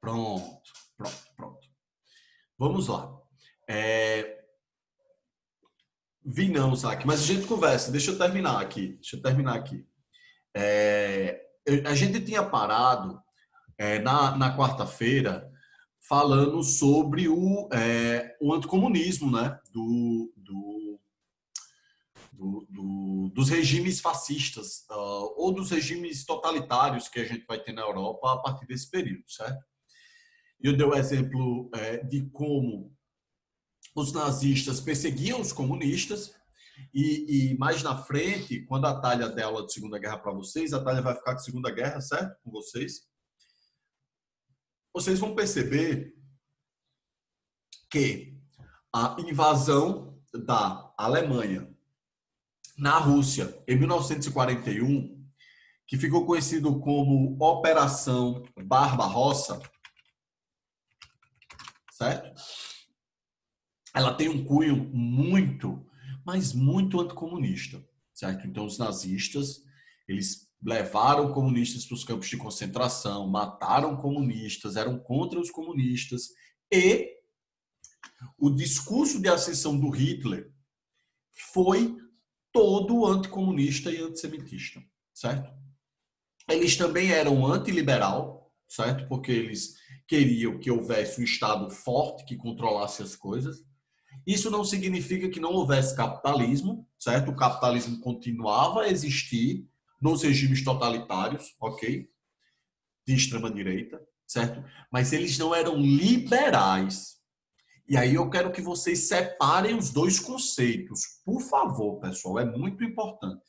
Pronto, pronto. Vamos lá. Vi não, Zac, mas a gente conversa. Deixa eu terminar aqui. A gente tinha parado na quarta-feira falando sobre o anticomunismo, né? Dos regimes fascistas, ou dos regimes totalitários que a gente vai ter na Europa a partir desse período, certo? Eu dei o exemplo de como os nazistas perseguiam os comunistas e mais na frente, quando a Thalia der aula de Segunda Guerra para vocês, a Thalia vai ficar com Segunda Guerra, certo? Com vocês. Vocês vão perceber que a invasão da Alemanha na Rússia em 1941, que ficou conhecido como Operação Barbarossa, certo? Ela tem um cunho muito, mas muito anticomunista, certo? Então, os nazistas, eles levaram comunistas para os campos de concentração, mataram comunistas, eram contra os comunistas, e o discurso de ascensão do Hitler foi todo anticomunista e antissemitista, certo? Eles também eram antiliberal, certo? Porque eles queriam que houvesse um Estado forte que controlasse as coisas. Isso não significa que não houvesse capitalismo, certo? O capitalismo continuava a existir nos regimes totalitários, ok? De extrema-direita, certo? Mas eles não eram liberais. E aí eu quero que vocês separem os dois conceitos. Por favor, pessoal, é muito importante.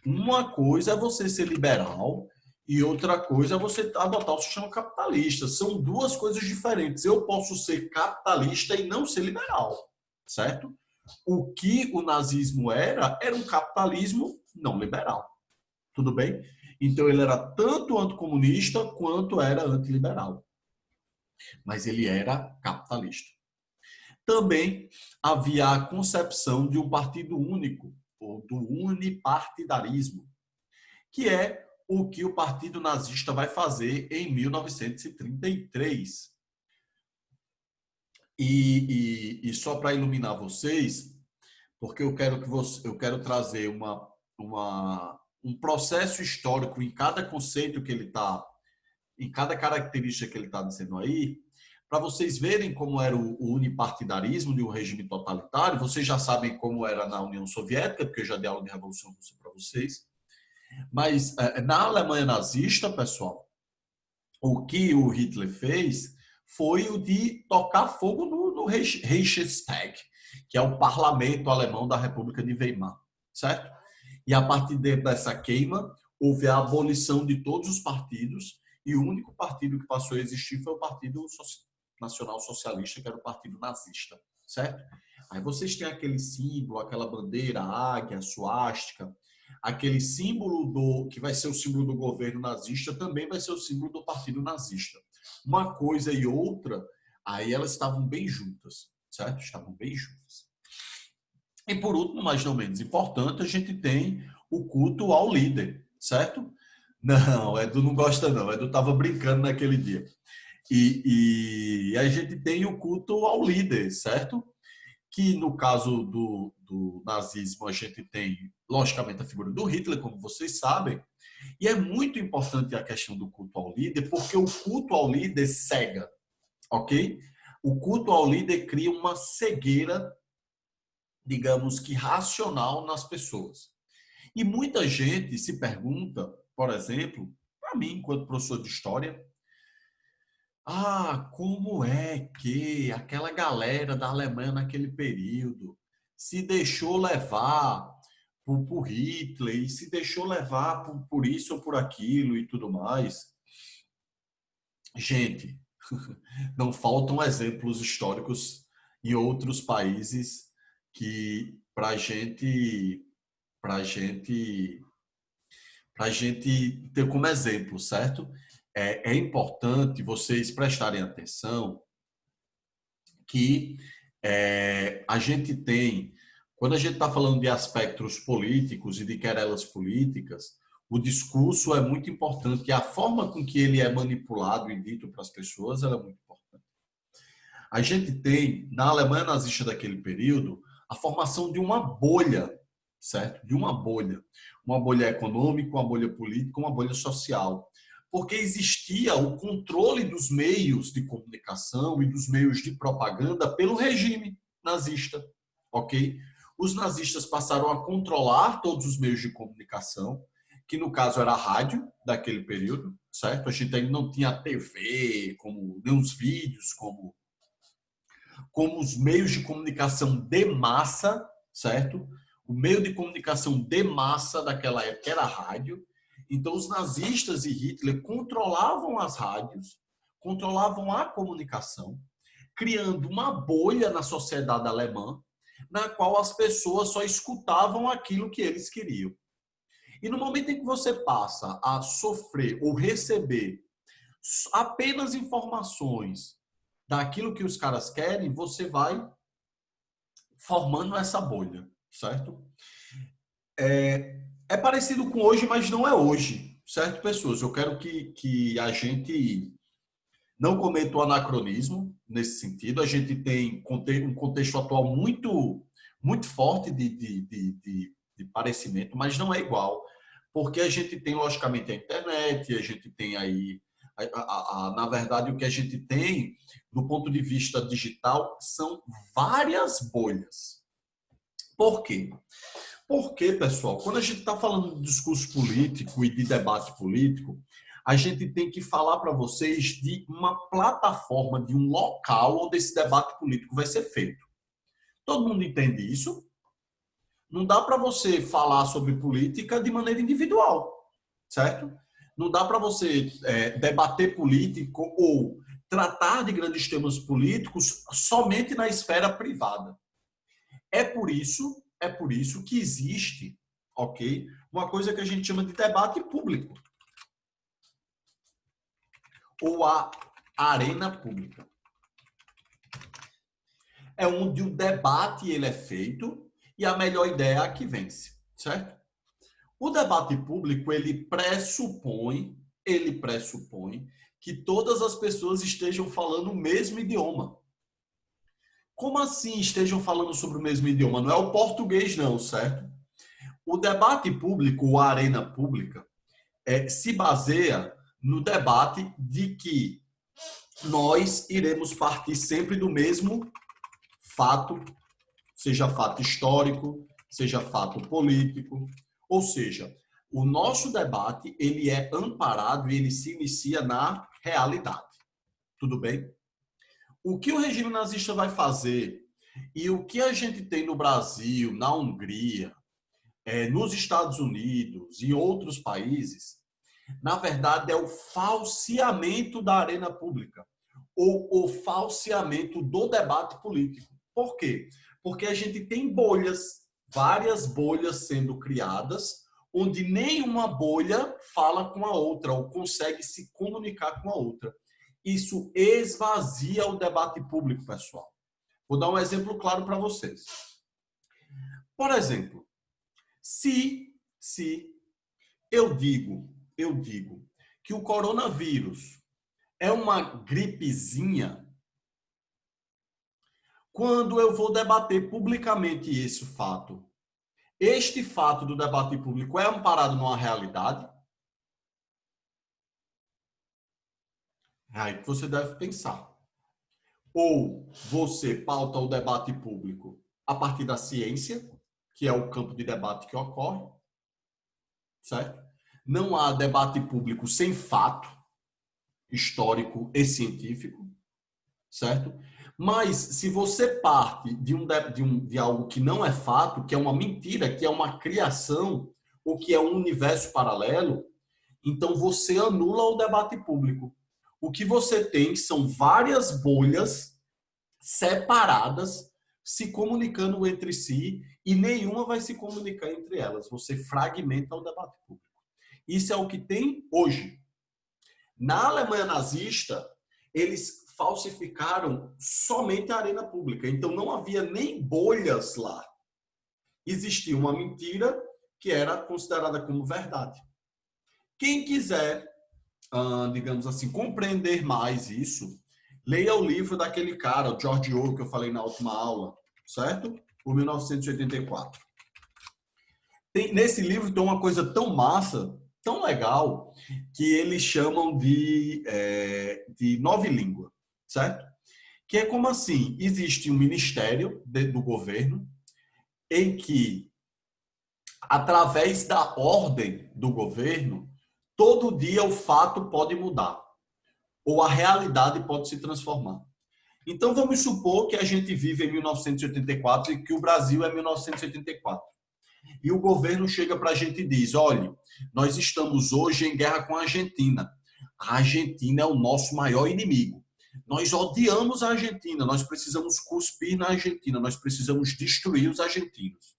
Uma coisa é você ser liberal e outra coisa é você adotar o sistema capitalista. São duas coisas diferentes. Eu posso ser capitalista e não ser liberal, certo? O que o nazismo era um capitalismo não liberal. Tudo bem? Então ele era tanto anticomunista quanto era antiliberal. Mas ele era capitalista. Também havia a concepção de um partido único, ou do unipartidarismo, que é o que o Partido Nazista vai fazer em 1933. E só para iluminar vocês, porque eu quero trazer um processo histórico em cada conceito que ele está, em cada característica que ele está dizendo aí, para vocês verem como era o unipartidarismo de um regime totalitário. Vocês já sabem como era na União Soviética, porque eu já dei aula de Revolução Russa para vocês. Mas na Alemanha nazista, pessoal, o que o Hitler fez foi o de tocar fogo no Reichstag, que é o parlamento alemão da República de Weimar, certo? E a partir dessa queima, houve a abolição de todos os partidos e o único partido que passou a existir foi o Partido Nacional Socialista, que era o Partido Nazista, certo? Aí vocês têm aquele símbolo, aquela bandeira, a águia, a suástica, aquele símbolo que vai ser o símbolo do governo nazista também vai ser o símbolo do partido nazista. Uma coisa e outra, aí elas estavam bem juntas, certo? Estavam bem juntas. E por último, mas não menos importante, a gente tem o culto ao líder, certo? Não, Edu não gosta não, Edu estava brincando naquele dia. E a gente tem o culto ao líder, certo? Que no caso do nazismo a gente tem, logicamente, a figura do Hitler, como vocês sabem, e é muito importante a questão do culto ao líder, porque o culto ao líder cega, ok? O culto ao líder cria uma cegueira, digamos que racional nas pessoas. E muita gente se pergunta, por exemplo, para mim, enquanto professor de história, como é que aquela galera da Alemanha naquele período se deixou levar por Hitler e se deixou levar por isso ou por aquilo e tudo mais? Gente, não faltam exemplos históricos em outros países que para gente ter como exemplo, certo? É importante vocês prestarem atenção que a gente tem, quando a gente está falando de aspectos políticos e de querelas políticas, O discurso é muito importante e a forma com que ele é manipulado e dito para as pessoas ela é muito importante. A gente tem, na Alemanha nazista daquele período, a formação de uma bolha, certo? De uma bolha. Uma bolha econômica, uma bolha política, uma bolha social. Porque existia o controle dos meios de comunicação e dos meios de propaganda pelo regime nazista, ok? Os nazistas passaram a controlar todos os meios de comunicação, que no caso era a rádio daquele período, certo? A gente ainda não tinha TV, como nem os vídeos, como os meios de comunicação de massa, certo? O meio de comunicação de massa daquela época era a rádio. Então, os nazistas e Hitler controlavam as rádios, controlavam a comunicação, criando uma bolha na sociedade alemã, na qual as pessoas só escutavam aquilo que eles queriam. E no momento em que você passa a sofrer ou receber apenas informações daquilo que os caras querem, você vai formando essa bolha, certo? É parecido com hoje, mas não é hoje, certo, pessoas? Eu quero que a gente não cometa o anacronismo nesse sentido. A gente tem um contexto atual muito forte de parecimento, mas não é igual, porque a gente tem, logicamente, a internet, a gente tem aí, na verdade, o que a gente tem, do ponto de vista digital, são várias bolhas. Por quê? Porque, pessoal, quando a gente está falando de discurso político e de debate político, a gente tem que falar para vocês de uma plataforma, de um local onde esse debate político vai ser feito. Todo mundo entende isso? Não dá para você falar sobre política de maneira individual, certo? Não dá para você debater político ou tratar de grandes temas políticos somente na esfera privada. É por isso que existe, ok, uma coisa que a gente chama de debate público ou a arena pública. É onde o debate ele é feito e a melhor ideia é a que vence, certo? O debate público ele pressupõe que todas as pessoas estejam falando o mesmo idioma. Como assim estejam falando sobre o mesmo idioma? Não é o português não, certo? O debate público, a arena pública, se baseia no debate de que nós iremos partir sempre do mesmo fato, seja fato histórico, seja fato político, ou seja, o nosso debate ele é amparado e ele se inicia na realidade. Tudo bem? O que o regime nazista vai fazer e o que a gente tem no Brasil, na Hungria, nos Estados Unidos e outros países, na verdade, é o falseamento da arena pública ou o falseamento do debate político. Por quê? Porque a gente tem bolhas, várias bolhas sendo criadas, onde nenhuma bolha fala com a outra ou consegue se comunicar com a outra. Isso esvazia o debate público, pessoal. Vou dar um exemplo claro para vocês. Por exemplo, se eu digo que o coronavírus é uma gripezinha, quando eu vou debater publicamente este fato do debate público é amparado numa realidade? É aí que você deve pensar. Ou você pauta o debate público a partir da ciência, que é o campo de debate que ocorre, certo? Não há debate público sem fato histórico e científico, certo? Mas se você parte de algo que não é fato, que é uma mentira, que é uma criação, ou que é um universo paralelo, então você anula o debate público. O que você tem são várias bolhas separadas se comunicando entre si e nenhuma vai se comunicar entre elas. Você fragmenta o debate público. Isso é o que tem hoje. Na Alemanha nazista, eles falsificaram somente a arena pública. Então, não havia nem bolhas lá. Existia uma mentira que era considerada como verdade. Quem quiser, digamos assim, compreender mais isso, leia o livro daquele cara, o George Orwell, que eu falei na última aula, certo? O 1984. Nesse livro tem uma coisa tão massa, tão legal, que eles chamam de novilíngua, certo? Que é como assim, existe um ministério do governo em que, através da ordem do governo, todo dia o fato pode mudar, ou a realidade pode se transformar. Então, vamos supor que a gente vive em 1984 e que o Brasil é 1984. E o governo chega para a gente e diz, olha, nós estamos hoje em guerra com a Argentina. A Argentina é o nosso maior inimigo. Nós odiamos a Argentina, nós precisamos cuspir na Argentina, nós precisamos destruir os argentinos.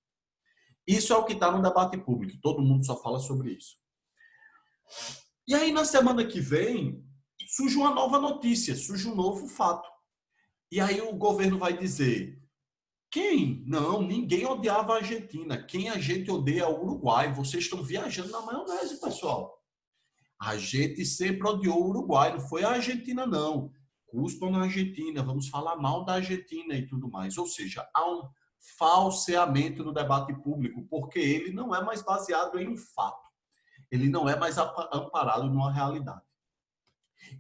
Isso é o que está no debate público, todo mundo só fala sobre isso. E aí, na semana que vem, surge uma nova notícia, surge um novo fato. E aí o governo vai dizer, quem? Não, ninguém odiava a Argentina. Quem a gente odeia é o Uruguai. Vocês estão viajando na maionese, pessoal. A gente sempre odiou o Uruguai, não foi a Argentina, não. Cuspam na Argentina, vamos falar mal da Argentina e tudo mais. Ou seja, há um falseamento do debate público, porque ele não é mais baseado em um fato. Ele não é mais amparado numa realidade.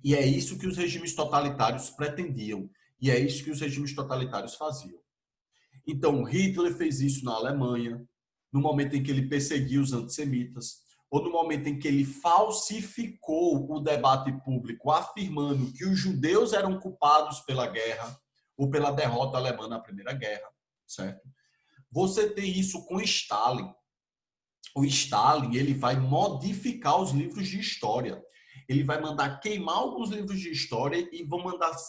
E é isso que os regimes totalitários pretendiam. E é isso que os regimes totalitários faziam. Então, Hitler fez isso na Alemanha, no momento em que ele perseguiu os antissemitas, ou no momento em que ele falsificou o debate público, afirmando que os judeus eram culpados pela guerra ou pela derrota alemã na Primeira Guerra, certo? Você tem isso com Stalin. O Stalin, ele vai modificar os livros de história. Ele vai mandar queimar alguns livros de história e vão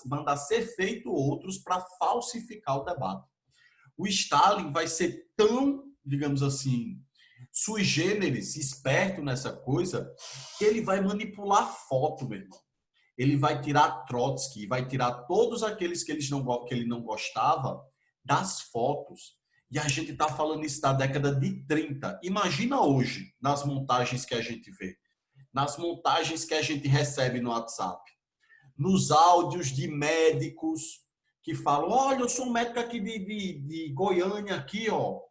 mandar ser feito outros para falsificar o debate. O Stalin vai ser tão, digamos assim, sui generis, esperto nessa coisa, que ele vai manipular foto, meu irmão. Ele vai tirar Trotsky, vai tirar todos aqueles que ele não gostava das fotos. E a gente está falando isso da década de 30. Imagina hoje, nas montagens que a gente vê, nas montagens que a gente recebe no WhatsApp, nos áudios de médicos que falam, olha, eu sou um médico aqui de Goiânia, aqui, ó.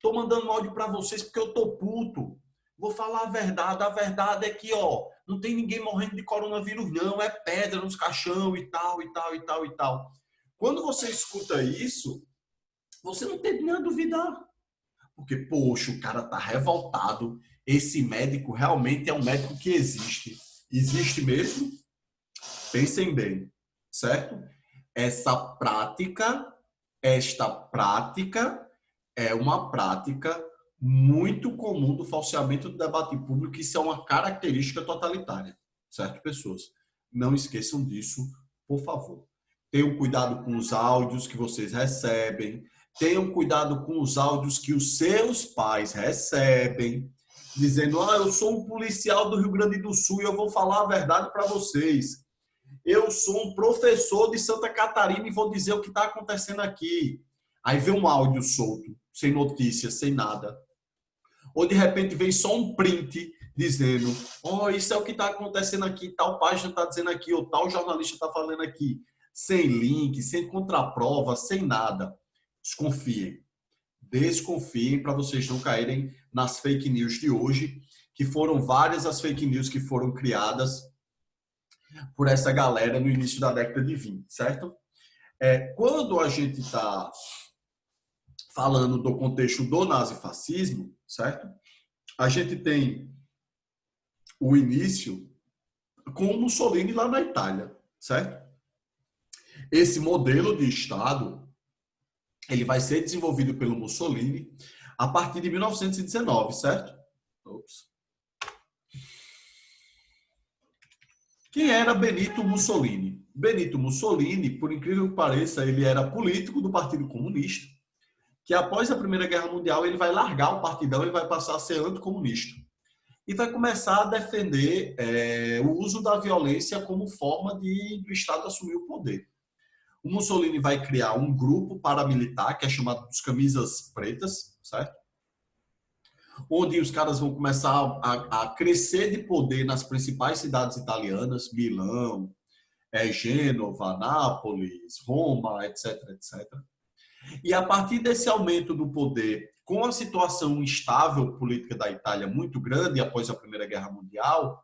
Tô mandando um áudio para vocês porque eu tô puto. Vou falar a verdade é que, ó, não tem ninguém morrendo de coronavírus, não. É pedra nos caixão e tal, e tal, e tal, e tal. Quando você escuta isso, você não tem nem a duvidar. Porque, poxa, o cara tá revoltado. Esse médico realmente é um médico que existe. Existe mesmo? Pensem bem, certo? Esta prática é uma prática muito comum do falseamento do debate público, isso é uma característica totalitária, certo, pessoas? Não esqueçam disso, por favor. Tenham cuidado com os áudios que vocês recebem, tenham cuidado com os áudios que os seus pais recebem, dizendo, eu sou um policial do Rio Grande do Sul e eu vou falar a verdade para vocês. Eu sou um professor de Santa Catarina e vou dizer o que está acontecendo aqui. Aí vem um áudio solto, sem notícia, sem nada. Ou de repente vem só um print dizendo, isso é o que está acontecendo aqui, tal página está dizendo aqui, ou tal jornalista está falando aqui. Sem link, sem contraprova, sem nada. Desconfiem. Desconfiem para vocês não caírem nas fake news de hoje, que foram várias as fake news que foram criadas por essa galera no início da década de 20, certo? Quando a gente está falando do contexto do nazifascismo, certo? A gente tem o início com o Mussolini lá na Itália, certo? Esse modelo de Estado, ele vai ser desenvolvido pelo Mussolini a partir de 1919, certo? Ops. Quem era Benito Mussolini? Benito Mussolini, por incrível que pareça, ele era político do Partido Comunista, que após a Primeira Guerra Mundial ele vai largar o partidão e vai passar a ser anticomunista. E vai começar a defender o uso da violência como forma do Estado assumir o poder. O Mussolini vai criar um grupo paramilitar, que é chamado dos Camisas Pretas, certo? onde os caras vão começar a crescer de poder nas principais cidades italianas, Milão, Gênova, Nápoles, Roma, etc, etc. E a partir desse aumento do poder, com a situação instável política da Itália muito grande após a Primeira Guerra Mundial,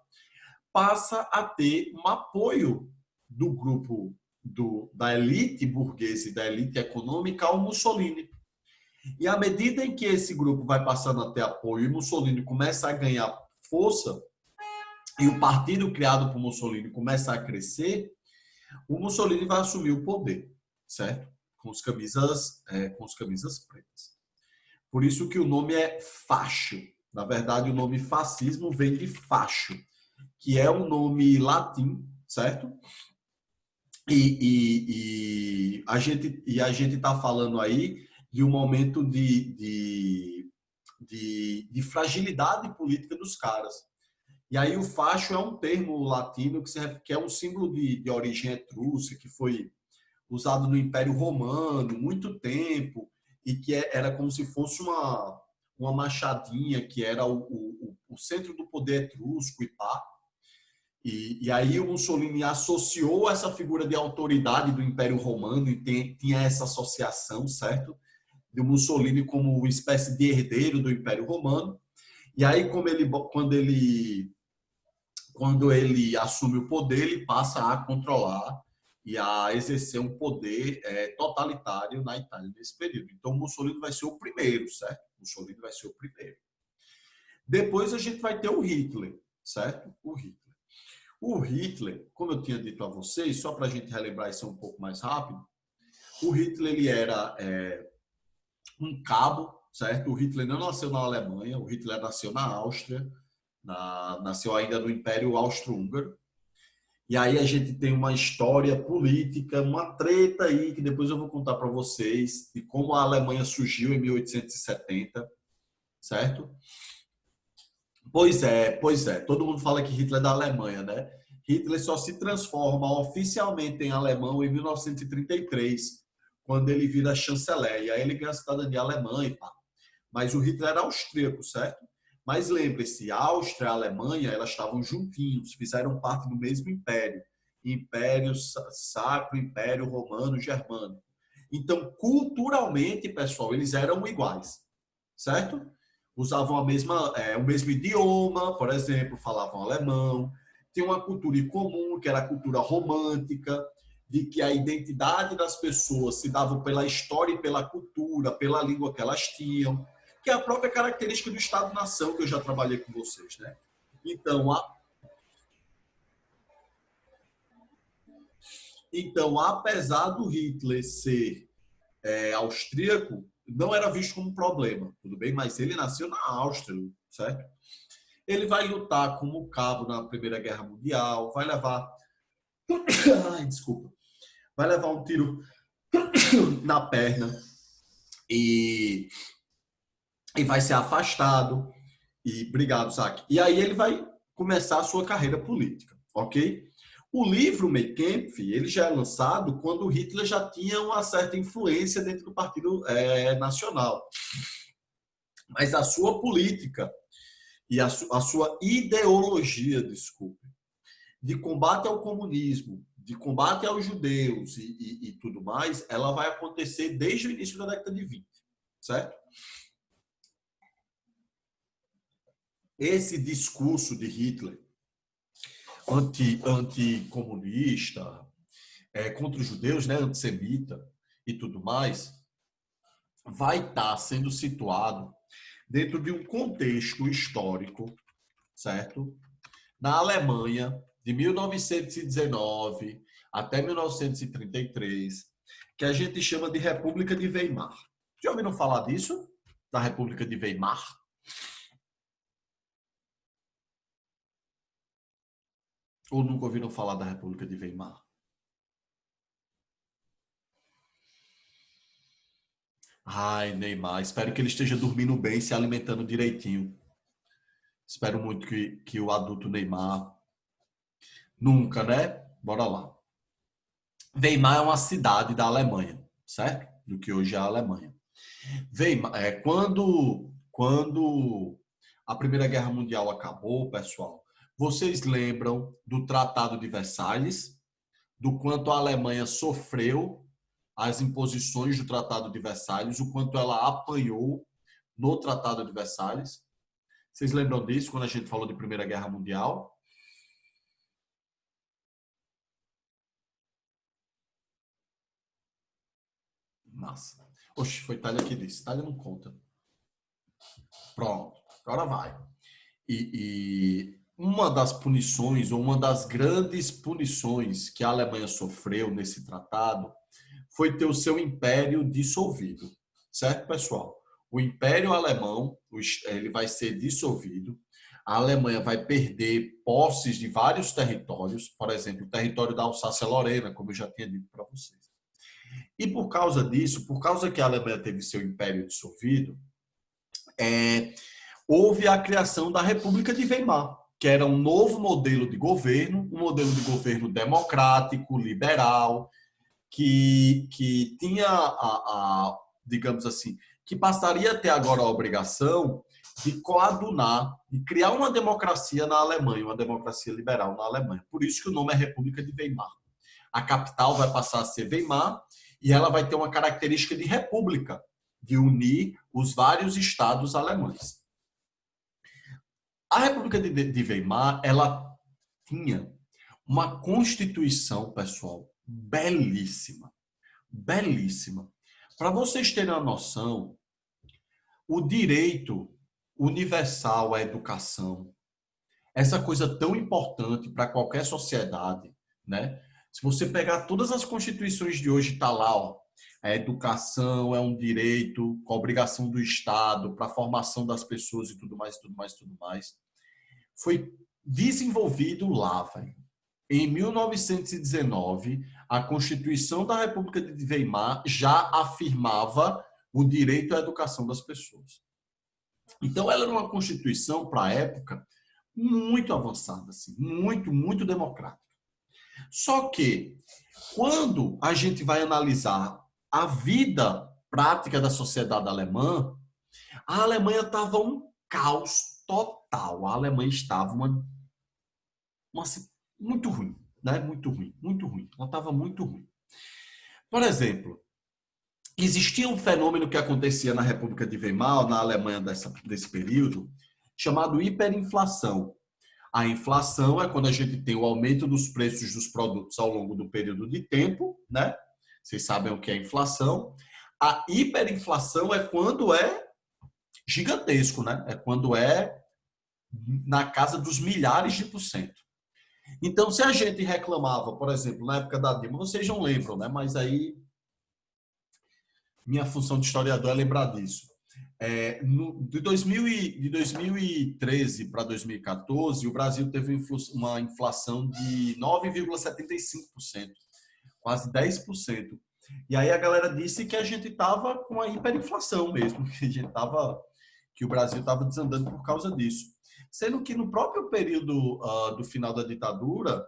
passa a ter um apoio do grupo da elite burguesa e da elite econômica ao Mussolini. E à medida em que esse grupo vai passando a ter apoio e Mussolini começa a ganhar força, e o partido criado por Mussolini começa a crescer, o Mussolini vai assumir o poder, certo? Com os camisas pretas. Por isso que o nome é facho. Na verdade, o nome fascismo vem de facho, que é um nome latim, certo? E a gente está falando aí de um momento de fragilidade política dos caras. E aí o facho é um termo latino que é um símbolo de origem etrusca, que foi usado no Império Romano muito tempo, e que era como se fosse uma machadinha, que era o centro do poder etrusco e pá. E aí o Mussolini associou essa figura de autoridade do Império Romano e tinha essa associação, certo? Do Mussolini como uma espécie de herdeiro do Império Romano. E aí, quando ele assume o poder, ele passa a controlar e a exercer um poder totalitário na Itália nesse período. Então, o Mussolini vai ser o primeiro, certo? Mussolini vai ser o primeiro. Depois a gente vai ter o Hitler, certo? O Hitler, como eu tinha dito a vocês, só para a gente relembrar isso um pouco mais rápido, o Hitler ele era um cabo, certo? O Hitler não nasceu na Alemanha, o Hitler nasceu na Áustria, nasceu ainda no Império Austro-Húngaro. E aí a gente tem uma história política, uma treta aí, que depois eu vou contar para vocês, de como a Alemanha surgiu em 1870, certo? Pois é. Todo mundo fala que Hitler é da Alemanha, né? Hitler só se transforma oficialmente em alemão em 1933, quando ele vira chanceler. E aí ele ganha a cidadania alemã e pá. Mas o Hitler era austríaco, certo? Mas lembre-se, a Áustria e a Alemanha, elas estavam juntinhos, fizeram parte do mesmo império. Império Sacro, Império Romano, Germânico. Então, culturalmente, pessoal, eles eram iguais, certo? Usavam o mesmo idioma, por exemplo, falavam alemão. Tinha uma cultura em comum, que era a cultura romântica, de que a identidade das pessoas se dava pela história e pela cultura, pela língua que elas tinham, que é a própria característica do Estado-nação, que eu já trabalhei com vocês, né? Então, apesar do Hitler ser austríaco, não era visto como um problema, tudo bem? Mas ele nasceu na Áustria, certo? Ele vai lutar como cabo na Primeira Guerra Mundial, vai levar... Ai, desculpa. Vai levar um tiro na perna e vai ser afastado. E obrigado, Zac. E aí ele vai começar a sua carreira política, ok? O livro Mein Kampf, ele já é lançado quando Hitler já tinha uma certa influência dentro do Partido Nacional. Mas a sua política e a sua ideologia, desculpe, de combate ao comunismo, de combate aos judeus e tudo mais, ela vai acontecer desde o início da década de 20, certo? Esse discurso de Hitler anticomunista, contra os judeus, né, antissemita e tudo mais, vai estar sendo situado dentro de um contexto histórico, certo? Na Alemanha, de 1919 até 1933, que a gente chama de República de Weimar. Já ouviram falar disso? Da República de Weimar? Ou nunca ouviram falar da República de Weimar? Ai, Neymar, espero que ele esteja dormindo bem, se alimentando direitinho. Espero muito que o adulto Neymar... Nunca, né? Bora lá. Weimar é uma cidade da Alemanha, certo? Do que hoje é a Alemanha. Weimar, quando a Primeira Guerra Mundial acabou, pessoal, vocês lembram do Tratado de Versalhes, do quanto a Alemanha sofreu as imposições do Tratado de Versalhes, o quanto ela apanhou no Tratado de Versalhes? Vocês lembram disso quando a gente falou de Primeira Guerra Mundial? Massa. Oxe, foi Thalia que disse. Thalia não conta. Pronto, agora vai. E uma das punições, ou uma das grandes punições que a Alemanha sofreu nesse tratado foi ter o seu império dissolvido. Certo, pessoal? O Império Alemão ele vai ser dissolvido. A Alemanha vai perder posses de vários territórios, por exemplo, o território da Alsácia-Lorena, como eu já tinha dito para vocês. E por causa disso, por causa que a Alemanha teve seu império dissolvido, houve a criação da República de Weimar, que era um novo modelo de governo, um modelo de governo democrático, liberal, que tinha, digamos assim, que passaria a ter agora a obrigação de coadunar, de criar uma democracia na Alemanha, uma democracia liberal na Alemanha. Por isso que o nome é República de Weimar. A capital vai passar a ser Weimar e ela vai ter uma característica de república, de unir os vários estados alemães. A República de Weimar, ela tinha uma constituição, pessoal, belíssima. Belíssima. Para vocês terem uma noção, o direito universal à educação, essa coisa tão importante para qualquer sociedade, né? Se você pegar todas as constituições de hoje, está lá, ó, a educação é um direito com a obrigação do Estado para a formação das pessoas e tudo mais, tudo mais, tudo mais. Foi desenvolvido lá, velho. Em 1919, a Constituição da República de Weimar já afirmava o direito à educação das pessoas. Então, ela era uma Constituição, para a época, muito avançada, assim, muito, muito democrática. Só que, quando a gente vai analisar a vida prática da sociedade alemã, a Alemanha estava um caos total. A Alemanha estava muito ruim, né? Muito ruim, muito ruim. Ela estava muito ruim. Por exemplo, existia um fenômeno que acontecia na República de Weimar, na Alemanha desse período, chamado hiperinflação. A inflação é quando a gente tem o aumento dos preços dos produtos ao longo do período de tempo, né? Vocês sabem o que é inflação. A hiperinflação é quando é gigantesco, né? É quando é na casa dos milhares de por cento. Então, se a gente reclamava, por exemplo, na época da Dilma, vocês não lembram, né? Mas aí minha função de historiador é lembrar disso. De 2013 para 2014, o Brasil teve uma inflação de 9,75%, quase 10%. E aí a galera disse que a gente estava com a hiperinflação mesmo, que o Brasil estava desandando por causa disso. Sendo que no próprio período do final da ditadura,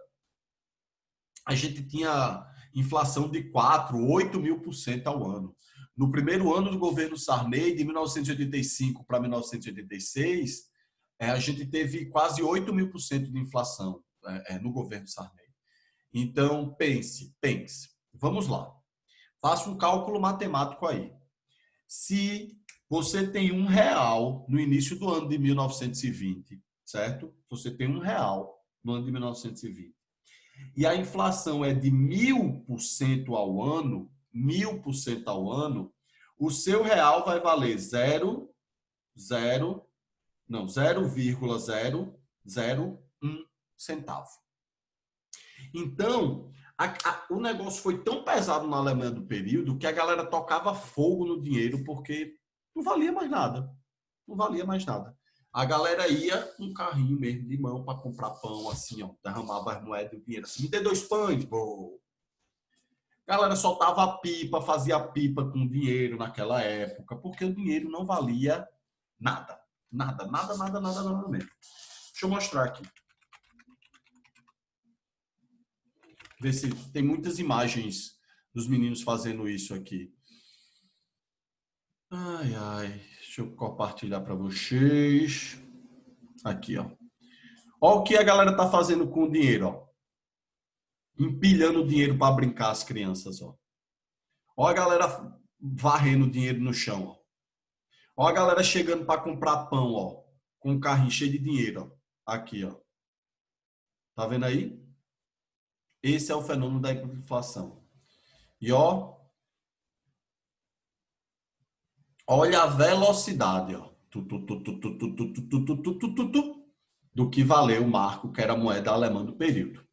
a gente tinha inflação de 4, 8 mil por cento ao ano. No primeiro ano do governo Sarney, de 1985 para 1986, a gente teve quase 8 mil por cento de inflação no governo Sarney. Então, pense. Vamos lá. Faça um cálculo matemático aí. Se você tem R$1 no início do ano de 1920, certo? Você tem R$1 no ano de 1920. E a inflação é de 1000% ao ano, 1000% ao ano, o seu real vai valer 0,001 centavo. Então, o negócio foi tão pesado na Alemanha do período que a galera tocava fogo no dinheiro porque não valia mais nada. Não valia mais nada. A galera ia com um carrinho mesmo de mão para comprar pão, assim, ó, derramava as moedas e o dinheiro assim, me dê 2 pães, pô. A galera soltava a pipa, fazia pipa com dinheiro naquela época, porque o dinheiro não valia nada. Nada mesmo. Deixa eu mostrar aqui. Ver se tem muitas imagens dos meninos fazendo isso aqui. Ai. Deixa eu compartilhar para vocês. Aqui, ó. Olha o que a galera tá fazendo com o dinheiro, ó. Empilhando dinheiro para brincar as crianças, ó. Olha a galera varrendo dinheiro no chão, ó. Olha a galera chegando para comprar pão, ó, com um carrinho cheio de dinheiro, ó. Aqui, ó. Tá vendo aí? Esse é o fenômeno da inflação. E ó, olha a velocidade, ó, do que valeu o marco, que era a moeda alemã do período,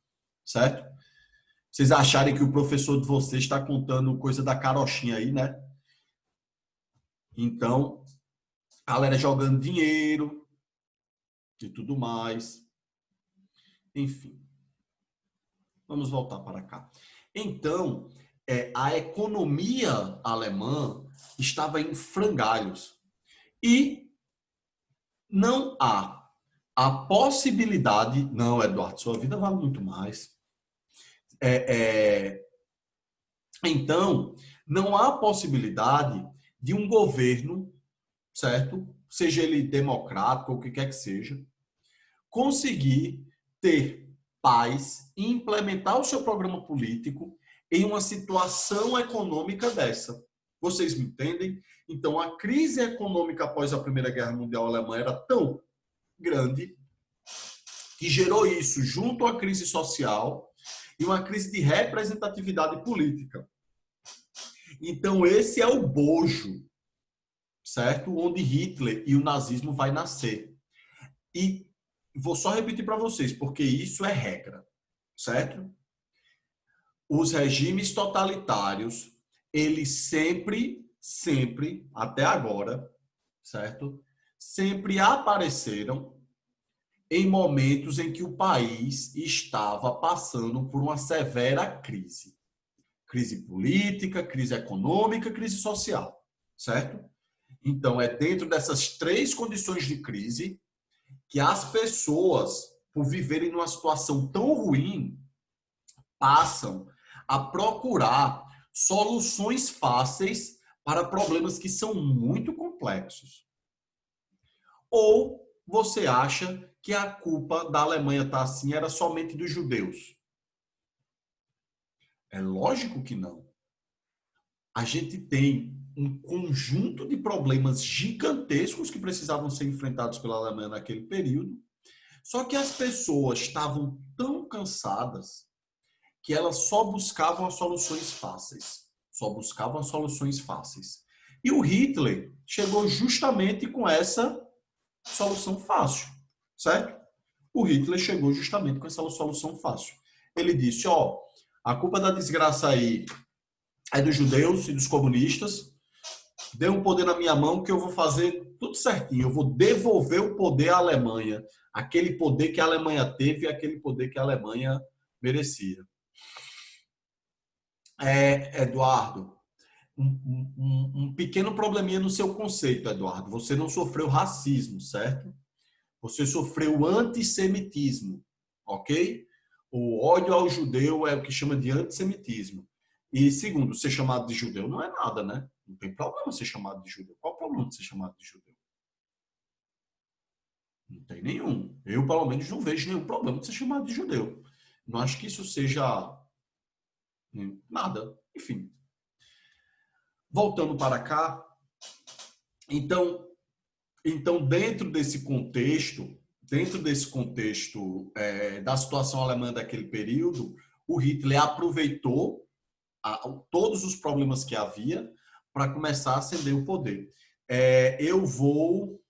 certo? Vocês acharem que o professor de vocês está contando coisa da carochinha aí, né? Então, a galera jogando dinheiro e tudo mais. Enfim, vamos voltar para cá. Então, a economia alemã estava em frangalhos e não há a possibilidade... Não, Eduardo, sua vida vale muito mais. Então, não há possibilidade de um governo, certo? Seja ele democrático ou o que quer que seja, conseguir ter paz e implementar o seu programa político em uma situação econômica dessa. Vocês me entendem? Então, a crise econômica após a Primeira Guerra Mundial alemã era tão grande que gerou isso junto à crise social e uma crise de representatividade política. Então, esse é o bojo, certo? Onde Hitler e o nazismo vai nascer. E vou só repetir para vocês, porque isso é regra, certo? Os regimes totalitários, eles sempre, até agora, certo? Sempre apareceram em momentos em que o país estava passando por uma severa crise. Crise política, crise econômica, crise social, certo? Então, é dentro dessas três condições de crise que as pessoas, por viverem numa situação tão ruim, passam a procurar soluções fáceis para problemas que são muito complexos. Ou você acha que a culpa da Alemanha estar assim era somente dos judeus? É lógico que não. A gente tem um conjunto de problemas gigantescos que precisavam ser enfrentados pela Alemanha naquele período, só que as pessoas estavam tão cansadas que elas só buscavam as soluções fáceis. Só buscavam as soluções fáceis. E o Hitler chegou justamente com essa solução fácil, certo? O Hitler chegou justamente com essa solução fácil. Ele disse, ó, a culpa da desgraça aí é dos judeus e dos comunistas. Dê um poder na minha mão que eu vou fazer tudo certinho. Eu vou devolver o poder à Alemanha. Aquele poder que a Alemanha teve e aquele poder que a Alemanha merecia. Eduardo, um pequeno probleminha no seu conceito, Eduardo. Você não sofreu racismo, certo? Você sofreu antissemitismo, ok? O ódio ao judeu é o que chama de antissemitismo. E segundo, ser chamado de judeu não é nada, né? Não tem problema ser chamado de judeu. Qual o problema de ser chamado de judeu? Não tem nenhum. Eu, pelo menos, não vejo nenhum problema de ser chamado de judeu. Não acho que isso seja nada. Enfim. Voltando para cá. Então dentro desse contexto da situação alemã daquele período, o Hitler aproveitou todos os problemas que havia para começar a ascender o poder. Eu vou